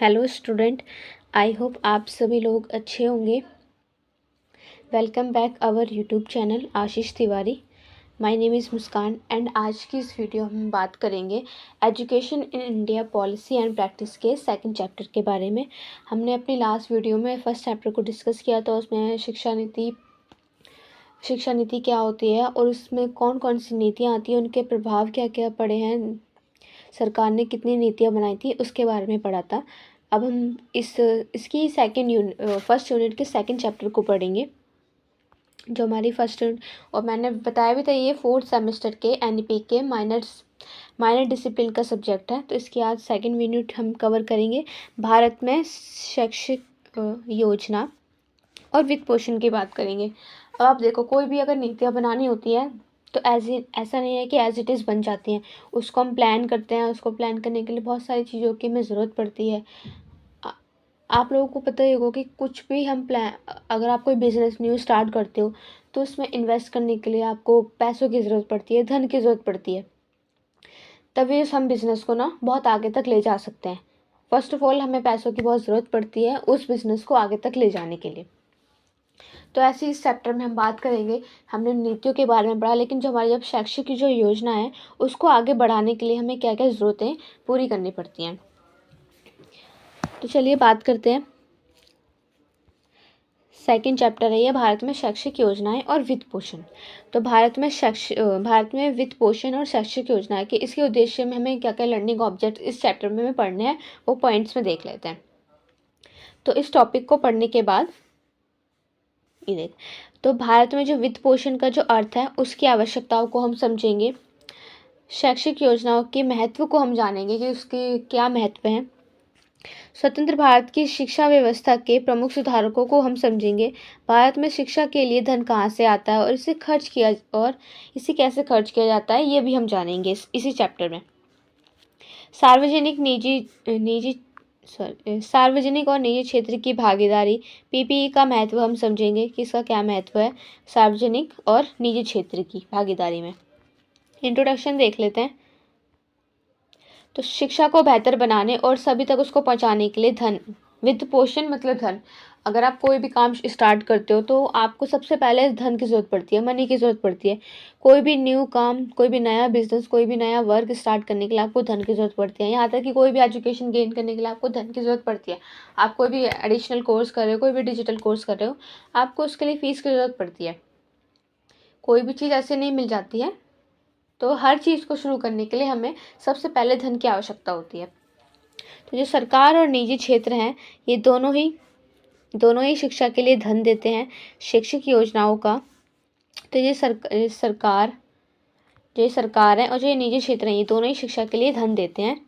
Hello student, I hope आप सभी लोग अच्छे होंगे। Welcome back our YouTube channel Ashish Tiwari. My name is Muskan and आज की इस वीडियो में हम बात करेंगे education in India policy and practice के सेकंड चैप्टर के बारे में। हमने अपनी लास्ट वीडियो में फर्स्ट चैप्टर को डिस्कस किया था। उसमें शिक्षा नीति क्या होती है और उसमें कौन कौन सी नीतियाँ आती हैं, उनके प्रभाव क्या क्या पड़े हैं, सरकार ने कितनी नीतियाँ बनाई थी, उसके बारे में पढ़ा था। अब हम इसकी फर्स्ट यूनिट के सेकंड चैप्टर को पढ़ेंगे, जो हमारी फर्स्ट यूनिट, और मैंने बताया भी था ये फोर्थ सेमेस्टर के एनईपी के माइनर डिसिप्लिन का सब्जेक्ट है। तो इसकी आज सेकंड यूनिट हम कवर करेंगे। भारत में शैक्षिक योजना और वित्त पोषण की बात करेंगे। अब आप देखो, कोई भी अगर नीतियाँ बनानी होती है तो ऐसा नहीं है कि एज इट इज़ बन जाती हैं। उसको हम प्लान करते हैं, उसको प्लान करने के लिए बहुत सारी चीज़ों की हमें ज़रूरत पड़ती है। आप लोगों को पता ही होगा कि कुछ भी हम अगर आप कोई बिज़नेस न्यू स्टार्ट करते हो तो उसमें इन्वेस्ट करने के लिए आपको पैसों की ज़रूरत पड़ती है, धन की ज़रूरत पड़ती है। तभी हम बिज़नेस को ना बहुत आगे तक ले जा सकते हैं। फर्स्ट ऑफ ऑल हमें पैसों की बहुत ज़रूरत पड़ती है उस बिज़नेस को आगे तक ले जाने के लिए। तो ऐसे इस चैप्टर में हम बात करेंगे। हमने नीतियों के बारे में पढ़ा, लेकिन जो हमारी अब शैक्षिक की जो योजना है उसको आगे बढ़ाने के लिए हमें क्या क्या ज़रूरतें पूरी करनी पड़ती हैं। तो चलिए बात करते हैं। सेकंड चैप्टर है ये, भारत में शैक्षिक योजनाएं और वित्त पोषण। तो भारत में वित्त पोषण और शैक्षिक योजनाएं के इसके उद्देश्य में हमें क्या क्या लर्निंग ऑब्जेक्ट इस चैप्टर में हमें पढ़ने हैं, वो पॉइंट्स में देख लेते हैं। तो इस टॉपिक को पढ़ने के बाद ये देख, तो भारत में जो वित्त पोषण का जो अर्थ है उसकी आवश्यकताओं को हम समझेंगे। शैक्षिक योजनाओं के महत्व को हम जानेंगे कि उसके क्या महत्व हैं। स्वतंत्र भारत की शिक्षा व्यवस्था के प्रमुख सुधारकों को हम समझेंगे। भारत में शिक्षा के लिए धन कहाँ से आता है और इसे कैसे खर्च किया जाता है, ये भी हम जानेंगे इसी चैप्टर में। सार्वजनिक और निजी क्षेत्र की भागीदारी, पीपीई का महत्व हम समझेंगे कि इसका क्या महत्व है सार्वजनिक और निजी क्षेत्र की भागीदारी में। इंट्रोडक्शन देख लेते हैं। तो शिक्षा को बेहतर बनाने और सभी तक उसको पहुंचाने के लिए वित्त पोषण मतलब धन। अगर आप कोई भी काम स्टार्ट करते हो तो आपको सबसे पहले धन की ज़रूरत पड़ती है, मनी की ज़रूरत पड़ती है। कोई भी न्यू काम, कोई भी नया बिजनेस, कोई भी नया वर्क स्टार्ट करने के लिए आपको धन की ज़रूरत पड़ती है। यहाँ तक कि कोई भी एजुकेशन गेन करने के लिए आपको धन की ज़रूरत पड़ती है। आप कोई भी एडिशनल कोर्स कर रहे हो, कोई भी डिजिटल कोर्स कर रहे हो, आपको उसके लिए फ़ीस की ज़रूरत पड़ती है। कोई भी चीज़ ऐसे नहीं मिल जाती है। तो हर चीज़ को शुरू करने के लिए हमें सबसे पहले धन की आवश्यकता होती है। तो जो सरकार और निजी क्षेत्र हैं, ये दोनों ही शिक्षा के लिए धन देते हैं। शैक्षिक योजनाओं का, तो ये सरकार है और जो ये निजी क्षेत्र हैं, ये दोनों ही शिक्षा के लिए धन देते हैं।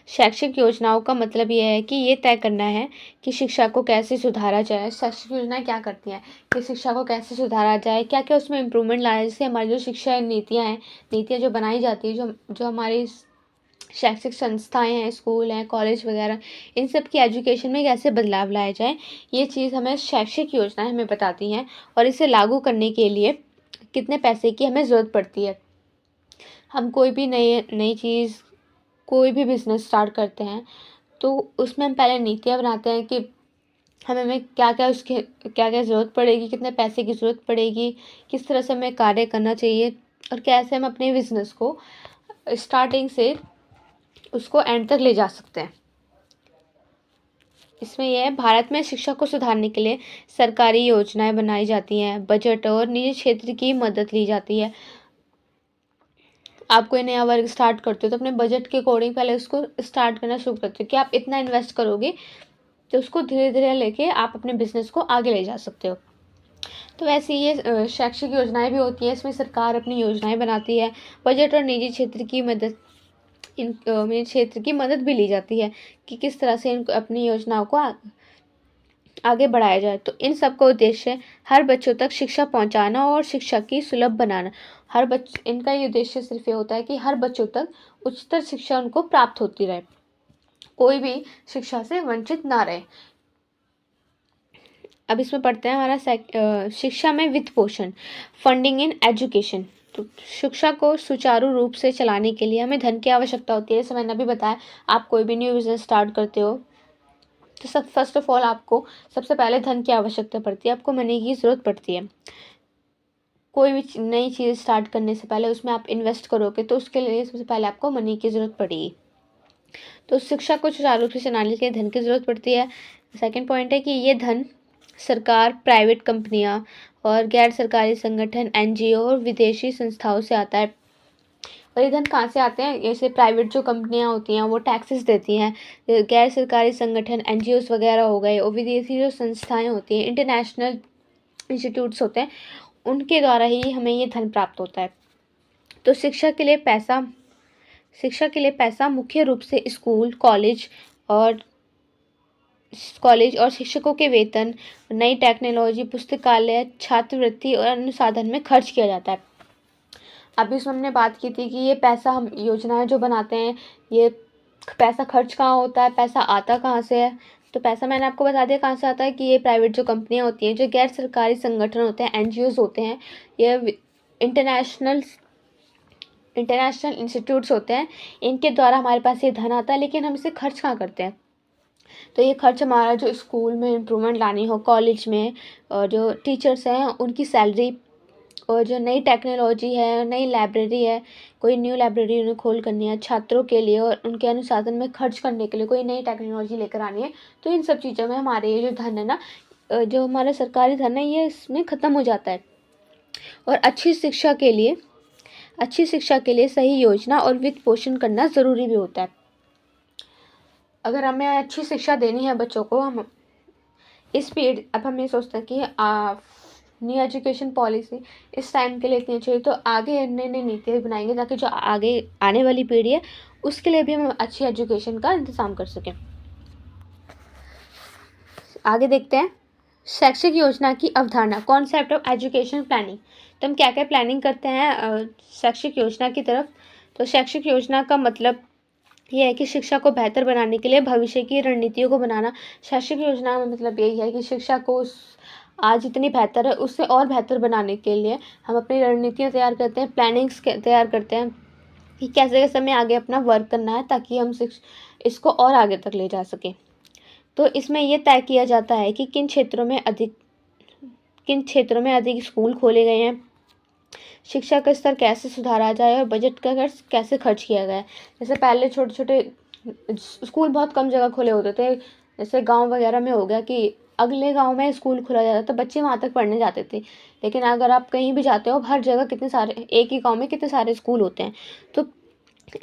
शैक्षिक योजनाओं का मतलब ये है कि ये तय करना है कि शिक्षा को कैसे सुधारा जाए। शैक्षिक योजनाएं क्या करती हैं कि शिक्षा को कैसे सुधारा जाए, क्या क्या उसमें इम्प्रूवमेंट लाया जाए। जैसे हमारी जो शिक्षा नीतियाँ जो बनाई जाती है, जो हमारी शैक्षिक संस्थाएं हैं, स्कूल हैं, कॉलेज वगैरह, इन सब की एजुकेशन में कैसे बदलाव लाया जाए, ये चीज़ हमें शैक्षिक योजनाएं हमें बताती हैं। और इसे लागू करने के लिए कितने पैसे की हमें ज़रूरत पड़ती है। हम कोई भी नई चीज़, कोई भी बिज़नेस स्टार्ट करते हैं तो उसमें हम पहले नीतियाँ बनाते हैं कि हमें क्या क्या ज़रूरत पड़ेगी, कितने पैसे की ज़रूरत पड़ेगी, किस तरह से हमें कार्य करना चाहिए और कैसे हम अपने बिज़नेस को स्टार्टिंग से उसको एंड तक ले जा सकते हैं। इसमें यह है, भारत में शिक्षा को सुधारने के लिए सरकारी योजनाएं बनाई जाती हैं, बजट और निजी क्षेत्र की मदद ली जाती है। आप कोई नया वर्क स्टार्ट करते हो तो अपने बजट के अकॉर्डिंग पहले उसको स्टार्ट करना शुरू करते हो कि आप इतना इन्वेस्ट करोगे, तो उसको धीरे धीरे लेके आप अपने बिजनेस को आगे ले जा सकते हो। तो वैसे ये शैक्षिक योजनाएं भी होती हैं, इसमें सरकार अपनी योजनाएं बनाती है। बजट और निजी क्षेत्र की मदद भी ली जाती है कि किस तरह से अपनी योजनाओं को आगे बढ़ाया जाए। तो इन सब का उद्देश्य हर बच्चों तक शिक्षा पहुंचाना और शिक्षा की सुलभ बनाना। इनका ये उद्देश्य सिर्फ ये होता है कि हर बच्चों तक उच्चतर शिक्षा उनको प्राप्त होती रहे, कोई भी शिक्षा से वंचित ना रहे। अब इसमें पढ़ते हैं हमारा शिक्षा में वित्त पोषण, फंडिंग इन एजुकेशन। तो शिक्षा को सुचारू रूप से चलाने के लिए हमें धन की आवश्यकता होती है। जैसे मैंने अभी बताया, आप कोई भी न्यू बिज़नेस स्टार्ट करते हो तो फर्स्ट ऑफ ऑल आपको सबसे पहले धन की आवश्यकता पड़ती है, आपको मनी की ज़रूरत पड़ती है। कोई भी नई चीज़ स्टार्ट करने से पहले उसमें आप इन्वेस्ट करोगे तो उसके लिए सबसे पहले आपको मनी की ज़रूरत पड़ेगी। तो शिक्षा को सुचारू रूप से चलाने के लिए धन की ज़रूरत पड़ती है। सेकंड पॉइंट है कि ये धन सरकार, प्राइवेट कंपनियां और गैर सरकारी संगठन, एनजीओ और विदेशी संस्थाओं से आता है। और ये धन कहाँ से आते हैं? जैसे प्राइवेट जो कंपनियां होती हैं वो टैक्सेस देती हैं, गैर सरकारी संगठन एनजीओस वगैरह हो गए, और विदेशी जो संस्थाएं होती हैं, इंटरनेशनल इंस्टीट्यूट्स होते हैं, उनके द्वारा ही हमें ये धन प्राप्त होता है। तो शिक्षा के लिए पैसा मुख्य रूप से स्कूल, कॉलेज और शिक्षकों के वेतन, नई टेक्नोलॉजी, पुस्तकालय, छात्रवृत्ति और अन्य साधन में खर्च किया जाता है। अभी इसमें हमने बात की थी कि ये पैसा हम योजनाएं जो बनाते हैं, ये पैसा खर्च कहाँ होता है, पैसा आता कहाँ से है? तो पैसा मैंने आपको बता दिया कहाँ से आता है कि ये प्राइवेट जो कंपनियां होती हैं, जो गैर सरकारी संगठन होते हैं, एनजीओज होते हैं, ये इंटरनेशनल इंस्टीट्यूट्स होते हैं, इनके द्वारा हमारे पास ये धन आता है। लेकिन हम इसे खर्च कहाँ करते हैं? तो ये खर्च हमारा जो स्कूल में इम्प्रूवमेंट लानी हो, कॉलेज में, और जो टीचर्स हैं उनकी सैलरी, और जो नई टेक्नोलॉजी है, नई लाइब्रेरी है, कोई न्यू लाइब्रेरी उन्हें खोल करनी है छात्रों के लिए, और उनके अनुसाधन में खर्च करने के लिए कोई नई टेक्नोलॉजी लेकर आनी है, तो इन सब चीज़ों में हमारे ये जो धन है ना, जो हमारा सरकारी धन है, ये इसमें ख़त्म हो जाता है। और अच्छी शिक्षा के लिए सही योजना और वित्त पोषण करना ज़रूरी भी होता है। अगर हमें अच्छी शिक्षा देनी है बच्चों को, हम हम ये सोचते हैं कि न्यू एजुकेशन पॉलिसी इस टाइम के लिए इतनी अच्छी है, तो आगे नई नई नीतियाँ बनाएंगे ताकि जो आगे आने वाली पीढ़ी है उसके लिए भी हम अच्छी एजुकेशन का इंतज़ाम कर सकें। आगे देखते हैं शैक्षिक योजना की अवधारणा, कॉन्सेप्ट ऑफ एजुकेशन प्लानिंग। तो हम क्या क्या प्लानिंग करते हैं शैक्षिक योजना की तरफ? तो शैक्षिक योजना का मतलब ये है कि शिक्षा को बेहतर बनाने के लिए भविष्य की रणनीतियों को बनाना। शैक्षिक योजना में मतलब यही है कि शिक्षा को आज जितनी बेहतर है उससे और बेहतर बनाने के लिए हम अपनी रणनीतियाँ तैयार करते हैं, प्लानिंग्स तैयार करते हैं कि कैसे कैसे हमें आगे अपना वर्क करना है ताकि हम इसको और आगे तक ले जा सकें। तो इसमें यह तय किया जाता है कि किन क्षेत्रों में अधिक स्कूल खोले गए हैं, शिक्षा का स्तर कैसे सुधारा जाए, और बजट का कैसे खर्च किया गया है। जैसे पहले छोटे छोटे स्कूल बहुत कम जगह खुले होते थे, जैसे गांव वगैरह में हो गया कि अगले गांव में स्कूल खुला जाता था, बच्चे वहां तक पढ़ने जाते थे। लेकिन अगर आप कहीं भी जाते हो, हर जगह कितने सारे, एक ही गांव में कितने सारे स्कूल होते हैं। तो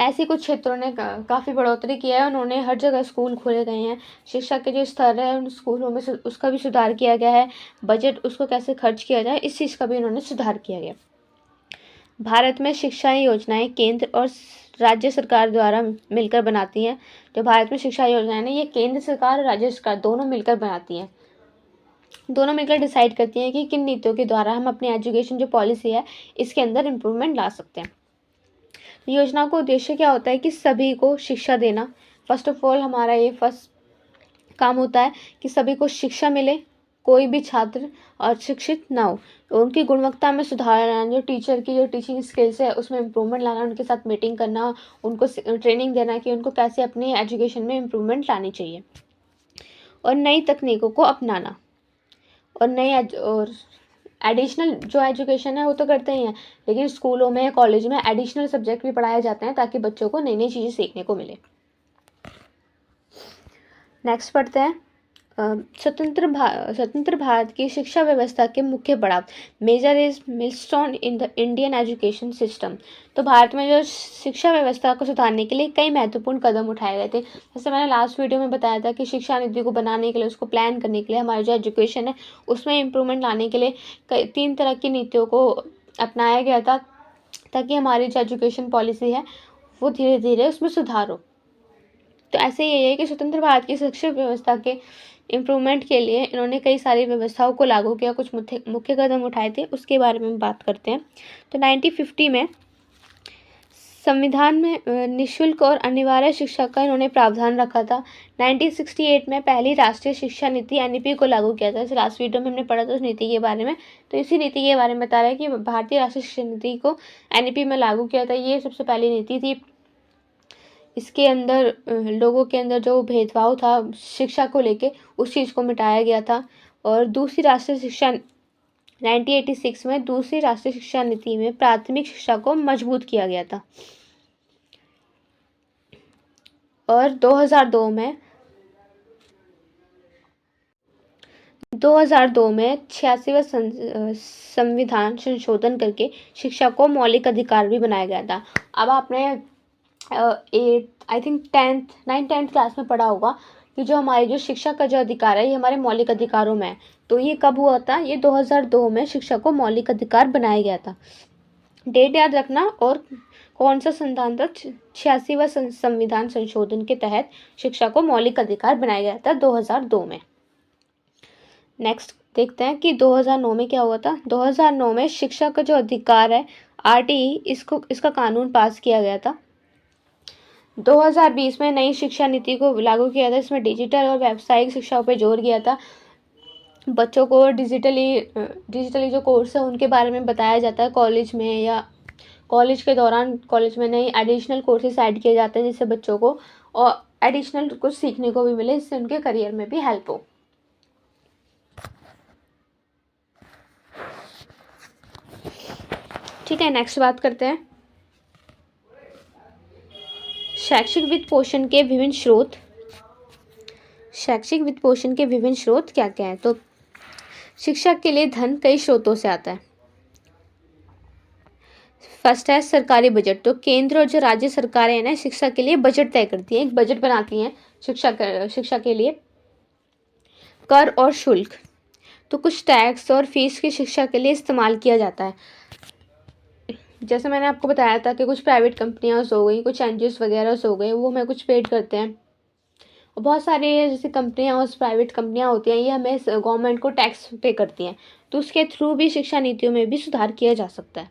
ऐसे कुछ क्षेत्रों ने काफ़ी बढ़ोतरी किया है, उन्होंने हर जगह स्कूल खोले गए हैं। शिक्षा के जो स्तर है उन स्कूलों में उसका भी सुधार किया गया है, बजट उसको कैसे खर्च किया जाए इस चीज़ का भी उन्होंने सुधार किया गया। भारत में शिक्षा योजनाएं केंद्र और राज्य सरकार द्वारा मिलकर बनाती हैं। जो भारत में शिक्षा योजनाएं ना, ये केंद्र सरकार और राज्य सरकार दोनों मिलकर बनाती हैं, दोनों मिलकर डिसाइड करती हैं कि किन नीतियों के द्वारा हम अपनी एजुकेशन जो पॉलिसी है इसके अंदर इम्प्रूवमेंट ला सकते हैं। योजना का उद्देश्य क्या होता है कि सभी को शिक्षा देना। फर्स्ट ऑफ ऑल हमारा ये फर्स्ट काम होता है कि सभी को शिक्षा मिले, कोई भी छात्र अशिक्षित ना हो, उनकी गुणवत्ता में सुधार लाना, जो टीचर की जो टीचिंग स्किल्स है उसमें इम्प्रूवमेंट लाना, उनके साथ मीटिंग करना, उनको ट्रेनिंग देना कि उनको कैसे अपनी एजुकेशन में इम्प्रूवमेंट लानी चाहिए, और नई तकनीकों को अपनाना, और एडिशनल जो एजुकेशन है वो तो करते ही हैं, लेकिन स्कूलों में, कॉलेज में एडिशनल सब्जेक्ट भी पढ़ाए जाते हैं ताकि बच्चों को नई नई चीज़ें सीखने को मिले। नेक्स्ट पढ़ते हैं स्वतंत्र भारत की शिक्षा व्यवस्था के मुख्य पड़ाव, major is milestone in the Indian education system. तो भारत में जो शिक्षा व्यवस्था को सुधारने के लिए कई महत्वपूर्ण कदम उठाए गए थे। जैसे मैंने लास्ट वीडियो में बताया था कि शिक्षा नीति को बनाने के लिए, उसको प्लान करने के लिए, हमारी जो एजुकेशन है उसमें इम्प्रूवमेंट लाने के लिए 3 तरह की नीतियों को अपनाया गया था ताकि हमारी जो एजुकेशन पॉलिसी है वो धीरे धीरे उसमें सुधार हो। तो ऐसे ही है कि स्वतंत्र भारत की शिक्षा व्यवस्था के इम्प्रूवमेंट के लिए इन्होंने कई सारी व्यवस्थाओं को लागू किया, कुछ मुख्य कदम उठाए थे, उसके बारे में बात करते हैं। तो 1950 में संविधान में निःशुल्क और अनिवार्य शिक्षा का इन्होंने प्रावधान रखा था। 1968 में पहली राष्ट्रीय शिक्षा नीति एनईपी को लागू किया था। इस लास्ट वीडियो में हमने पढ़ा था उस नीति के बारे में, तो इसी नीति के बारे में बता रहा है कि भारतीय राष्ट्रीय शिक्षा नीति को एनईपी में लागू किया था। ये सबसे पहली नीति थी। इसके अंदर लोगों के अंदर जो भेदभाव था शिक्षा को लेके, उस चीज़ को मिटाया गया था। और दूसरी राष्ट्रीय शिक्षा 1986 में दूसरी राष्ट्रीय शिक्षा नीति में प्राथमिक शिक्षा को मजबूत किया गया था। और 2002 में 86वां संविधान संशोधन करके शिक्षा को मौलिक अधिकार भी बनाया गया था। अब आपने आई थिंक 9th क्लास में पढ़ा होगा कि जो हमारी जो शिक्षा का जो अधिकार है ये हमारे मौलिक अधिकारों में है। तो ये कब हुआ था? ये 2002 में शिक्षा को मौलिक अधिकार बनाया गया था। डेट याद रखना। और कौन सा संविधान था? 86वां संविधान संशोधन के तहत शिक्षा को मौलिक अधिकार बनाया गया था 2002 में। नेक्स्ट देखते हैं कि 2009 में क्या हुआ था। 2009 में शिक्षा का जो अधिकार है आरटीई, इसका कानून पास किया गया था। 2020 में नई शिक्षा नीति को लागू किया था। इसमें डिजिटल और व्यावसायिक शिक्षा पर जोर दिया था। बच्चों को डिजिटली जो कोर्स है उनके बारे में बताया जाता है कॉलेज में, या कॉलेज के दौरान कॉलेज में नई एडिशनल कोर्सेज ऐड किए जाते हैं जिससे बच्चों को और एडिशनल कुछ सीखने को भी मिले, इससे उनके करियर में भी हेल्प हो। ठीक है, नेक्स्ट बात करते हैं शैक्षिक वित्त पोषण के विभिन्न स्रोत। शैक्षिक वित्त पोषण के विभिन्न स्रोत क्या क्या है? तो शिक्षा के लिए धन कई स्रोतों से आता है। फर्स्ट है सरकारी बजट। तो केंद्र और जो राज्य सरकारें हैं ना, शिक्षा के लिए बजट तय करती हैं, एक बजट बनाती हैं शिक्षा के लिए। कर और शुल्क। तो कुछ टैक्स और फीस की शिक्षा के लिए इस्तेमाल किया जाता है। जैसे मैंने आपको बताया था कि कुछ प्राइवेट कंपनियां हो गई, कुछ एनजीओस वगैरह हो गए, वो हमें कुछ पेड करते हैं। और बहुत सारे जैसे कंपनियां और प्राइवेट कंपनियां होती हैं, ये हमें गवर्नमेंट को टैक्स पे करती हैं। तो उसके थ्रू भी शिक्षा नीतियों में भी सुधार किया जा सकता है।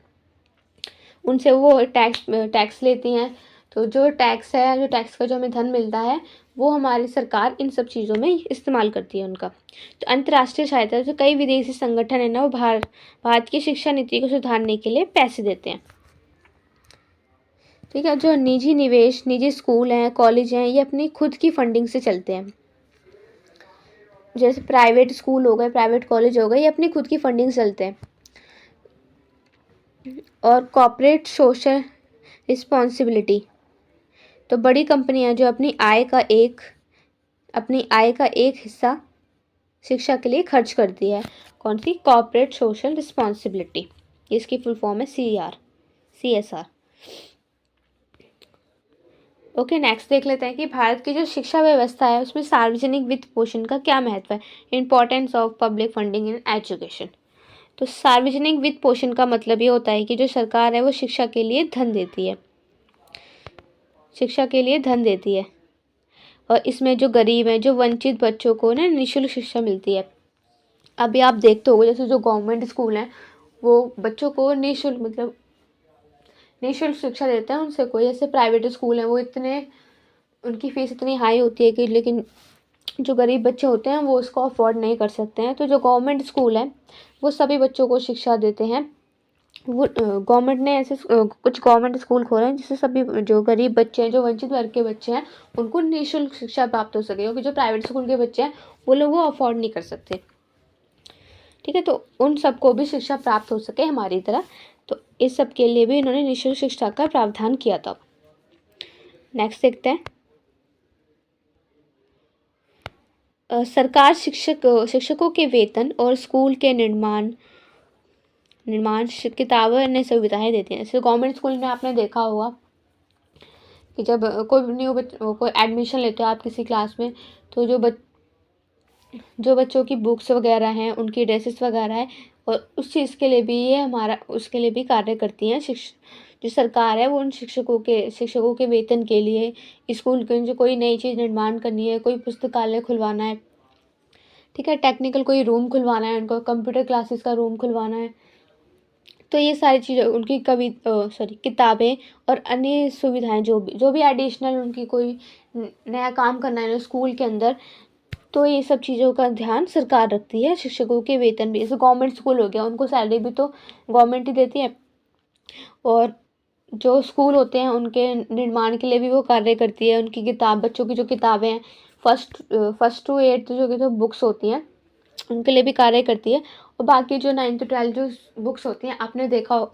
उनसे वो टैक्स लेती हैं। तो जो टैक्स है, जो टैक्स का जो हमें धन मिलता है, वो हमारी सरकार इन सब चीज़ों में इस्तेमाल करती है उनका। तो अंतर्राष्ट्रीय सहायता, जो कई विदेशी संगठन है ना, वो भारत की शिक्षा नीति को सुधारने के लिए पैसे देते हैं। ठीक है, जो निजी स्कूल हैं, कॉलेज हैं, ये अपनी खुद की फंडिंग से चलते हैं। जैसे प्राइवेट स्कूल हो गए, प्राइवेट कॉलेज हो गए, ये अपनी खुद की फंडिंग से चलते हैं। और कॉर्पोरेट सोशल रिस्पॉन्सिबिलिटी। तो बड़ी कंपनियां जो अपनी आय का एक हिस्सा शिक्षा के लिए खर्च करती है। कौन सी? Corporate social responsibility. इसकी फुल फॉर्म है CSR। ओके, नेक्स्ट देख लेते हैं कि भारत की जो शिक्षा व्यवस्था है उसमें सार्वजनिक वित्त पोषण का क्या महत्व है। Importance of public funding in education. तो सार्वजनिक वित्त पोषण का मतलब ये होता है कि जो सरकार है वो शिक्षा के लिए धन देती है। और इसमें जो गरीब हैं, जो वंचित बच्चों को ना निःशुल्क शिक्षा मिलती है। अभी आप देखते होंगे जैसे जो गवर्नमेंट स्कूल हैं वो बच्चों को निःशुल्क शिक्षा देते हैं। उनसे कोई ऐसे प्राइवेट स्कूल हैं वो उनकी फीस इतनी हाई होती है कि लेकिन जो गरीब बच्चे होते हैं वो उसको अफोर्ड नहीं कर सकते हैं। तो जो गवर्नमेंट स्कूल है वो सभी बच्चों को शिक्षा देते हैं। वो गवर्नमेंट ने ऐसे कुछ गवर्नमेंट स्कूल खोले हैं जिससे सभी जो गरीब बच्चे हैं, जो वंचित वर्ग के बच्चे हैं, उनको निःशुल्क शिक्षा प्राप्त हो सके, क्योंकि जो प्राइवेट स्कूल के बच्चे हैं वो लोग वो अफोर्ड नहीं कर सकते। ठीक है, तो उन सबको भी शिक्षा प्राप्त हो सके हमारी तरह, तो इस सब के लिए भी इन्होंने निःशुल्क शिक्षा का प्रावधान किया था। नेक्स्ट देखते हैं सरकार शिक्षकों के वेतन और स्कूल के निर्माण किताबें अन्य सुविधाएं देती हैं। जैसे गवर्नमेंट स्कूल में आपने देखा होगा कि जब कोई एडमिशन लेते हो आप किसी क्लास में, तो जो बच्चों की बुक्स वगैरह हैं, उनकी ड्रेसेस वगैरह है, और उस चीज़ के लिए भी उसके लिए भी कार्य करती हैं। जो सरकार है वो उन शिक्षकों के वेतन के लिए, स्कूल के जो कोई नई चीज़ निर्माण करनी है, कोई पुस्तकालय खुलवाना है, ठीक है, टेक्निकल कोई रूम खुलवाना है, उनको कंप्यूटर क्लासेस का रूम खुलवाना है, तो ये सारी चीज़ें उनकी किताबें और अन्य सुविधाएं जो भी एडिशनल उनकी कोई नया काम करना है स्कूल के अंदर, तो ये सब चीज़ों का ध्यान सरकार रखती है। शिक्षकों के वेतन भी, जैसे गवर्नमेंट स्कूल हो गया, उनको सैलरी भी तो गवर्नमेंट ही देती है, और जो स्कूल होते हैं उनके निर्माण के लिए भी वो कार्य करती है। उनकी बच्चों की जो किताबें हैं, फर्स्ट टू एट्थ जो बुक्स होती हैं उनके लिए भी कार्य करती है। और बाकी जो 9th to 12 जो बुक्स होती हैं, आपने देखा हो,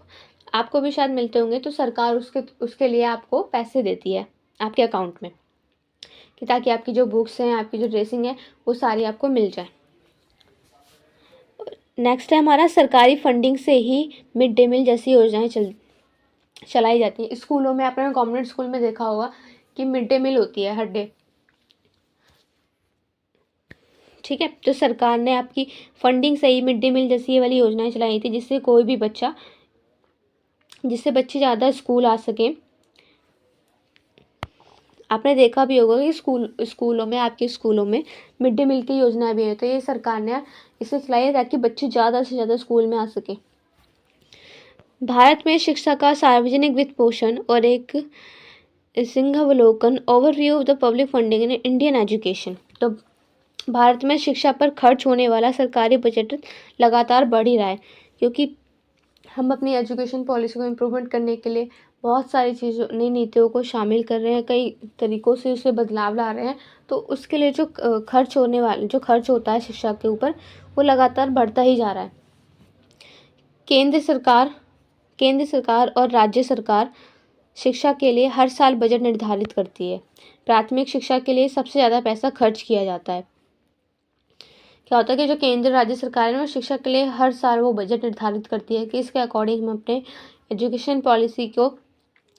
आपको भी शायद मिलते होंगे, तो सरकार उसके लिए आपको पैसे देती है आपके अकाउंट में, कि ताकि आपकी जो बुक्स हैं, आपकी जो ड्रेसिंग है, वो सारी आपको मिल जाए। नेक्स्ट है हमारा, सरकारी फंडिंग से ही मिड डे मील जैसी योजनाएं चलाई जाती हैं स्कूलों में। आपने गवर्नमेंट स्कूल में देखा होगा कि मिड डे मील होती है हर डे, ठीक है। तो सरकार ने आपकी फंडिंग से ही मिड डे मील जैसी ये वाली योजनाएं चलाई थी, जिससे बच्चे ज़्यादा स्कूल आ सकें। आपने देखा भी होगा कि आपके स्कूलों में मिड डे मील की योजना भी है, तो ये सरकार ने इसे चलाई है ताकि बच्चे ज़्यादा से ज़्यादा स्कूल में आ सके। भारत में शिक्षा का सार्वजनिक वित्त पोषण और एक सिंहावलोकन, overview of the public funding in Indian education. तो भारत में शिक्षा पर खर्च होने वाला सरकारी बजट लगातार बढ़ ही रहा है, क्योंकि हम अपनी एजुकेशन पॉलिसी को इम्प्रूवमेंट करने के लिए बहुत सारी चीज़ों, नई नीतियों को शामिल कर रहे हैं, कई तरीक़ों से उसमें बदलाव ला रहे हैं। तो उसके लिए जो खर्च होता है शिक्षा के ऊपर, वो लगातार बढ़ता ही जा रहा है। केंद्र सरकार और राज्य सरकार शिक्षा के लिए हर साल बजट निर्धारित करती है। प्राथमिक शिक्षा के लिए सबसे ज़्यादा पैसा खर्च किया जाता है। क्या होता है कि जो केंद्र राज्य सरकार है, वो शिक्षा के लिए हर साल वो बजट निर्धारित करती है कि इसके अकॉर्डिंग हम अपने एजुकेशन पॉलिसी को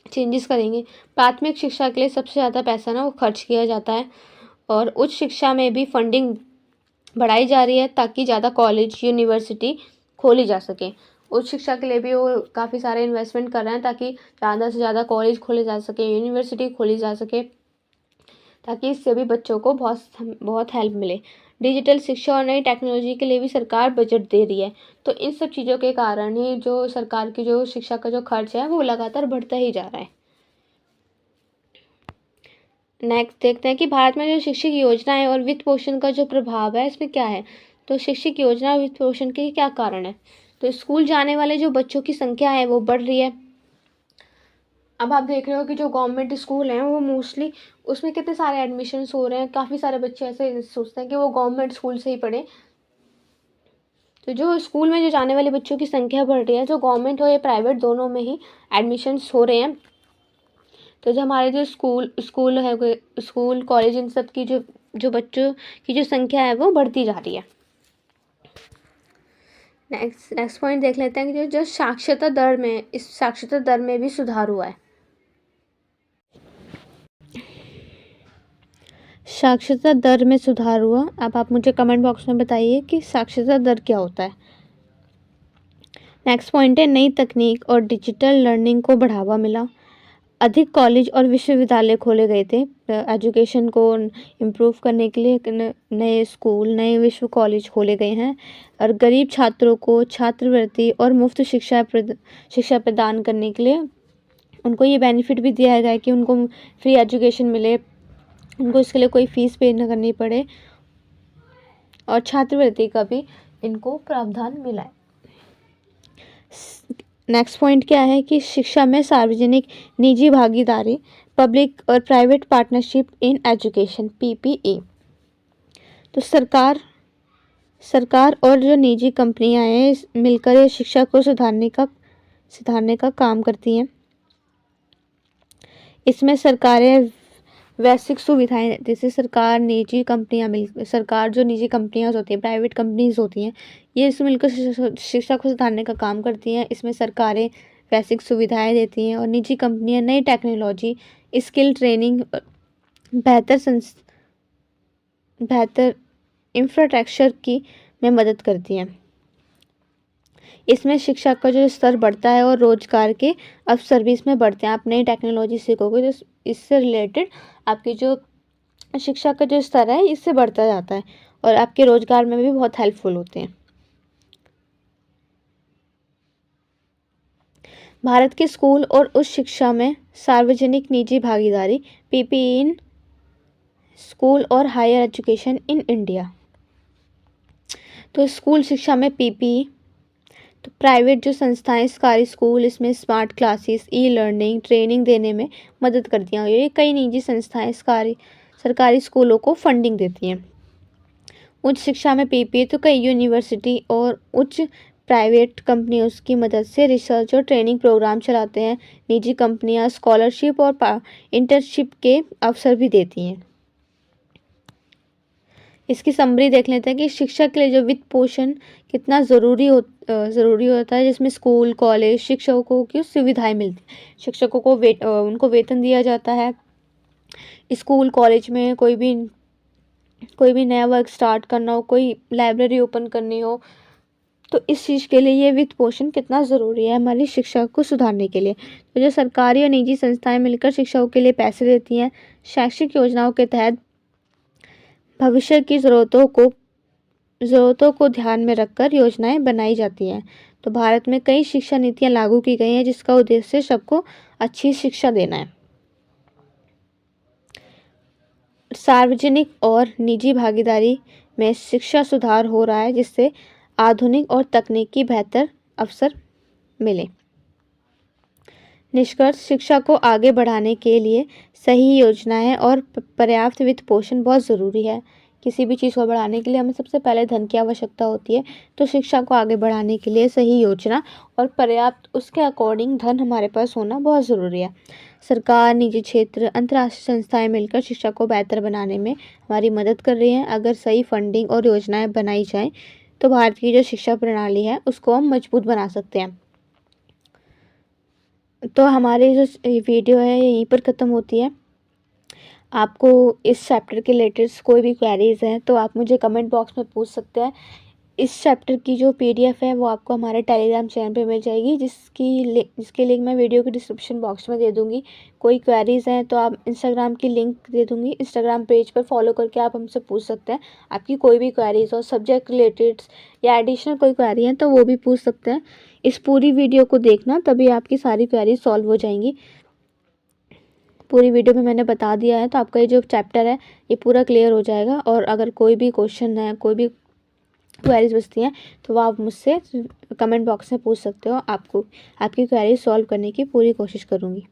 चेंजेस करेंगे। प्राथमिक शिक्षा के लिए सबसे ज़्यादा पैसा वो खर्च किया जाता है, और उच्च शिक्षा में भी फंडिंग बढ़ाई जा रही है ताकि ज़्यादा कॉलेज यूनिवर्सिटी खोली जा सके। उच्च शिक्षा के लिए भी वो काफ़ी सारे इन्वेस्टमेंट कर रहे हैं ताकि ज़्यादा से ज़्यादा कॉलेज खोले जा सके, यूनिवर्सिटी खोली जा सके, ताकि इससे भी बच्चों को बहुत हेल्प मिले। डिजिटल शिक्षा और नई टेक्नोलॉजी के लिए भी सरकार बजट दे रही है। तो इन सब चीज़ों के कारण ही जो सरकार की जो शिक्षा का जो खर्च है, वो लगातार बढ़ता ही जा रहा है। नेक्स्ट देखते हैं कि भारत में जो शैक्षिक योजनाएं और वित्त पोषण का जो प्रभाव है, इसमें क्या है। तो शैक्षिक योजना और वित्त पोषण के क्या कारण है। तो स्कूल जाने वाले जो बच्चों की संख्या है, वो बढ़ रही है। अब आप देख रहे हो कि जो गवर्नमेंट स्कूल हैं, वो मोस्टली उसमें कितने सारे एडमिशन्स हो रहे हैं। काफ़ी सारे बच्चे ऐसे सोचते हैं कि वो गवर्नमेंट स्कूल से ही पढ़ें। तो जो स्कूल में जो जाने वाले बच्चों की संख्या बढ़ रही है, जो गवर्नमेंट हो या प्राइवेट, दोनों में ही एडमिशन्स हो रहे हैं। तो जो हमारे जो स्कूल कॉलेज, इन सब की जो बच्चों की जो संख्या है, वो बढ़ती जा रही है। नेक्स्ट पॉइंट देख लेते हैं कि जो साक्षरता दर में भी सुधार हुआ है। साक्षरता दर में सुधार हुआ। अब आप मुझे कमेंट बॉक्स में बताइए कि साक्षरता दर क्या होता है। नेक्स्ट पॉइंट है, नई तकनीक और डिजिटल लर्निंग को बढ़ावा मिला। अधिक कॉलेज और विश्वविद्यालय खोले गए थे एजुकेशन को इम्प्रूव करने के लिए। नए स्कूल, नए विश्व कॉलेज खोले गए हैं, और गरीब छात्रों को छात्रवृत्ति और मुफ्त शिक्षा प्रदान करने के लिए उनको ये बेनिफिट भी दिया गया है कि उनको फ्री एजुकेशन मिले, उनको इसके लिए कोई फ़ीस पे ना करनी पड़े, और छात्रवृत्ति का भी इनको प्रावधान मिला है। नेक्स्ट पॉइंट क्या है कि शिक्षा में सार्वजनिक निजी भागीदारी, पब्लिक और private partnership in education, PPE। तो सरकार और जो निजी कंपनियां हैं, मिलकर ये शिक्षा को सुधारने का काम करती हैं। इसमें सरकारें वैश्विक सुविधाएं, जैसे सरकार जो निजी कंपनियां होती हैं, प्राइवेट कंपनीज होती हैं, ये इसमें मिलकर शिक्षा को सुधारने का काम करती हैं। इसमें सरकारें वैश्विक सुविधाएं देती हैं, और निजी कंपनियां नई टेक्नोलॉजी, स्किल ट्रेनिंग, बेहतर इंफ्रास्ट्रक्चर की में मदद करती हैं। इसमें शिक्षा का जो स्तर बढ़ता है और रोजगार के अवसर भी इसमें बढ़ते हैं। आप नई टेक्नोलॉजी सीखोगे तो इससे रिलेटेड आपकी जो शिक्षा का जो स्तर है, इससे बढ़ता जाता है, और आपके रोजगार में भी बहुत हेल्पफुल होते हैं। भारत के स्कूल और उच्च शिक्षा में सार्वजनिक निजी भागीदारी, पीपीई इन स्कूल और हायर एजुकेशन इन इंडिया। तो स्कूल शिक्षा में पीपीई, तो प्राइवेट जो संस्थाएं, सरकारी स्कूल, इसमें smart classes, e learning, training देने में मदद करती हैं। ये कई निजी संस्थाएं सरकारी स्कूलों को फंडिंग देती हैं। उच्च शिक्षा में पीपीई, तो कई यूनिवर्सिटी और उच्च प्राइवेट कंपनियों की मदद से रिसर्च और ट्रेनिंग प्रोग्राम चलाते हैं। निजी कंपनियां स्कॉलरशिप और इंटर्नशिप के अवसर भी देती हैं। इसकी समरी देख लेते हैं कि शिक्षा के लिए जो वित्त पोषण कितना ज़रूरी होता है, जिसमें स्कूल, कॉलेज, शिक्षकों की सुविधाएं मिलती हैं। शिक्षकों को उनको वेतन दिया जाता है। स्कूल, कॉलेज में कोई भी नया वर्क स्टार्ट करना हो, कोई लाइब्रेरी ओपन करनी हो, तो इस चीज़ के लिए ये वित्त पोषण कितना ज़रूरी है हमारी शिक्षा को सुधारने के लिए। तो जो सरकारी और निजी संस्थाएं मिलकर शिक्षकों के लिए पैसे देती हैं, शैक्षिक योजनाओं के तहत भविष्य की ज़रूरतों को ध्यान में रखकर योजनाएं बनाई जाती हैं। तो भारत में कई शिक्षा नीतियां लागू की गई हैं, जिसका उद्देश्य सबको अच्छी शिक्षा देना है। सार्वजनिक और निजी भागीदारी में शिक्षा सुधार हो रहा है, जिससे आधुनिक और तकनीकी बेहतर अवसर मिले। निष्कर्ष, शिक्षा को आगे बढ़ाने के लिए सही योजनाएं और पर्याप्त वित्त पोषण बहुत ज़रूरी है। किसी भी चीज़ को बढ़ाने के लिए हमें सबसे पहले धन की आवश्यकता होती है, तो शिक्षा को आगे बढ़ाने के लिए सही योजना और पर्याप्त उसके अकॉर्डिंग धन हमारे पास होना बहुत ज़रूरी है। सरकार, निजी क्षेत्र, अंतर्राष्ट्रीय संस्थाएं मिलकर शिक्षा को बेहतर बनाने में हमारी मदद कर रही हैं। अगर सही फंडिंग और योजनाएं बनाई जाएं, तो भारत की जो शिक्षा प्रणाली है उसको हम मजबूत बना सकते हैं। तो हमारी जो वीडियो है यहीं पर ख़त्म होती है। आपको इस चैप्टर के रिलेटेड कोई भी क्वेरीज़ हैं तो आप मुझे कमेंट बॉक्स में पूछ सकते हैं। इस चैप्टर की जो पीडीएफ है वो आपको हमारे टेलीग्राम चैनल पे मिल जाएगी, जिसके लिंक मैं वीडियो के डिस्क्रिप्शन बॉक्स में दे दूँगी। कोई क्वेरीज़ हैं तो आप इंस्टाग्राम की लिंक दे दूँगी, इंस्टाग्राम पेज पर फॉलो करके आप हमसे पूछ सकते हैं। आपकी कोई भी क्वेरीज़ हो, सब्जेक्ट रिलेटेड या एडिशनल कोई क्वेरी है तो वो भी पूछ सकते हैं। इस पूरी वीडियो को देखना, तभी आपकी सारी क्वेरी सॉल्व हो जाएंगी। पूरी वीडियो में मैंने बता दिया है, तो आपका ये जो चैप्टर है ये पूरा क्लियर हो जाएगा। और अगर कोई भी क्वेश्चन है, कोई भी क्वेरीज बचती हैं, तो वो आप मुझसे कमेंट बॉक्स में पूछ सकते हो। आपकी क्वेरी सॉल्व करने की पूरी कोशिश करूँगी।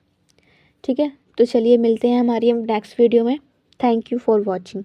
ठीक है, तो चलिए मिलते हैं हमारी नेक्स्ट वीडियो में। Thank you for watching.